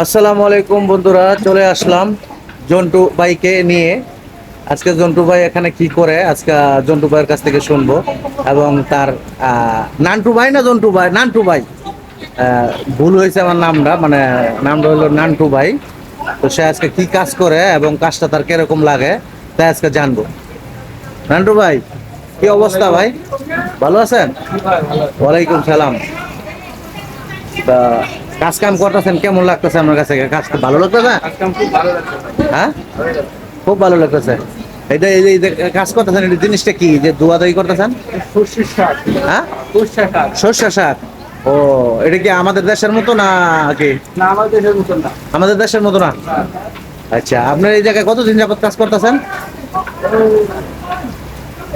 আসসালামু আলাইকুম বন্ধুরা, চলে আসলাম জন্টু ভাইকে নিয়ে। আজকে জন্টু ভাই এখানে কি করে আজকে জন্টু ভাইয়ের কাছ থেকে শুনবো। এবং তার নান্টু ভাই না জন্টু ভাই, নান্টু ভাই, ভুল হয়েছে আমার নামটা, মানে নামটা হলো নান্টু ভাই। তো সে আজকে কি কাজ করে এবং কাজটা তার কিরকম লাগে তাই আজকে জানবো। নান্টু ভাই, কি অবস্থা ভাই? ভালো আছেন? ওয়ালাইকুম সালাম। তা কাজ কাম করতেছেন, কেমন লাগতেছে আপনার কাছে? কাজ তো ভালো লাগতেছে? হ্যাঁ, খুব ভালো লাগতেছে। এটা এই যে কাজ করতেছেন, এটা জিনিসটা কি যে দোয়া দই করতেছেন? হ্যাঁ, সর্ষে শাক। ও, এটা কি আমাদের দেশের মতো না কি? না, আমাদের দেশের মতন না। আমাদের দেশের মতো না। আচ্ছা, আপনার এই জায়গায় কতদিন যাবত কাজ করতেছেন?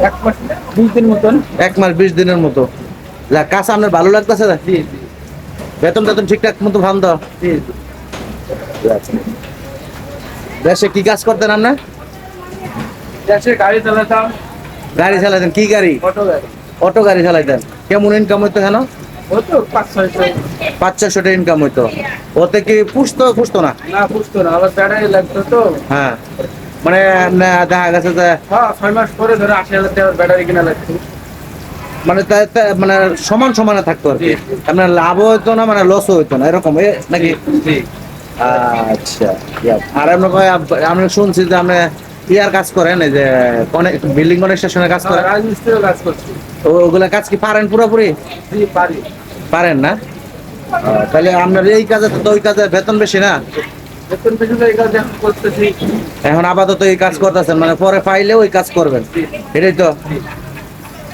এক মাস 20 দিন মতন। 1 মাস 20 দিনের মতো। যা কাজ আপনার ভালো লাগতেছে? জি জি বেতন টেতন ঠিকঠাক মতো ভান দাও? জি। দেশে কি কাজ করতেন আপনার? দেশে গাড়ি চালাতাম। গাড়ি চালাতেন? কি গাড়ি? অটো গাড়ি। অটো গাড়ি চালাইতেন। কেমন ইনকাম হইতো? কেন? ও তো 500-600। 500-600 টাকা ইনকাম হইতো। ওতে কি পুষতো না? না, বুঝতো না, আবার ব্যাটারি লাগতো তো। হ্যাঁ, মানে দেখা গেছে যে হ্যাঁ, 6 মাস পরে ধরো 80,000 টাকার ব্যাটারি কিনা লাগতো। মানে মানে সমান সমানে থাকতো আর কি। জি। আপনার লাভও হইতো না, মানে লসও হইতো না, এরকম নাকি? জি। আচ্ছা, আর আমি শুনছি যে আপনি ইয়ার কাজ করেন, এই যে বিল্ডিং কনস্ট্রাকশনের কাজ করেন। রাজমিস্ত্রিও কাজ করছি। ওগুলা কাজ কি পারেন পুরোপুরি? জি, পারি। পারেন না? তাহলে আপনার এই কাজে তো ওই কাজে বেতন বেশি না? বেতন বেশি এই কাজ এখন করতেছি। এখন আপাতত এই কাজ করতেছেন, মানে পরে পাইলে ওই কাজ করবেন, এটাই তো?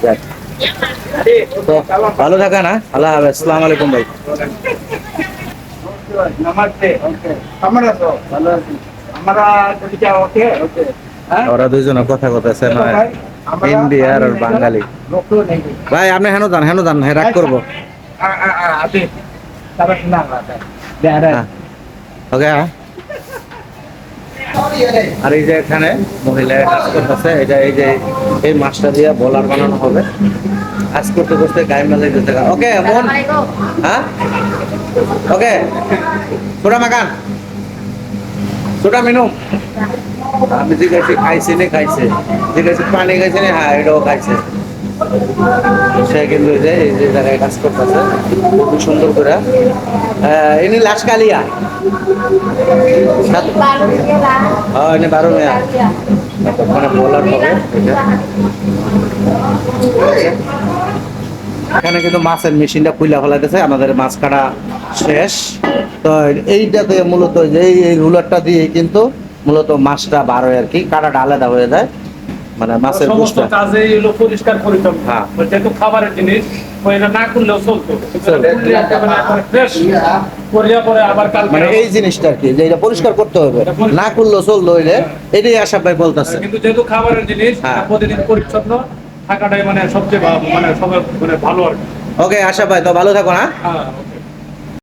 যাক। তো ভালো থাকা না, আল্লাহ হাফেজ, আসসালামু আলাইকুম ভাই। নমস্তে। ওকে। কেমন আছো? ভালো আছি। আমরা যদি যাও, ওকে ওকে। হ্যাঁ, ওরা দুইজনে কথা কথাছে না, ভাই, আমরা ইন্ডিয়ার আর বাঙালি। লোকও নেই। ভাই আপনি হেন যান, হ্যাঁ রাগ করবো। আতে তারপর না না। ওকে। আর এই যে এখানে মহিলা কাজ করতেছে, এটা এই যে এই মাছটা দিয়ে বলার বানানো হবে। কাজ করতে করতে গায়ে মেলে যেতে। ওকে মন, হ্যাঁ ওকে। ছোটা মাকান, ছোটা মিনু। আমি জিজ্ঞাসি খাইছি নে, খাইছে। জিজ্ঞাসি পানি খাইছে নে, হ্যাঁ এটাও খাইছে। সে কিন্তু এই যে জায়গায় কাজ করতেছে খুব সুন্দর করে। ইনি লাশকালিয়া। হ্যাঁ, ইনি 12 মেয়া। মানে বলার হবে এটা। এখানে কিন্তু মাছের মেশিনটা খুলে ফেলাইতেছে, আমাদের মাছ কাটা শেষ। তো এইটাতে মূলত যে এই রুলারটা দিয়ে কিন্তু মূলত মাছটা বার হয় আর কি, কাটাটা আলাদা হয়ে যায়, মানে মাছের সমস্ত বুঝটা। কাজে এগুলো পরিষ্কার পরিচ্ছন্ন। হ্যাঁ। যেহেতু খাবারের জিনিস, ওইটা না করলেও চলতো। ফ্রেশ করিয়া পরে আবার কাল মানে এই জিনিসটা আর কি, যে এটা পরিষ্কার করতে হবে, না করলেও চলতো হইলে, এটাই আশা ভাই বলতেছে। কিন্তু যেহেতু খাবারের জিনিস, হ্যাঁ। প্রতিদিন পরিচ্ছন্ন থাকাটাই মানে সবচেয়ে মানে সবার মানে ভালো আর কি। ওকে আশা ভাই, তো ভালো থাকো না। হ্যাঁ।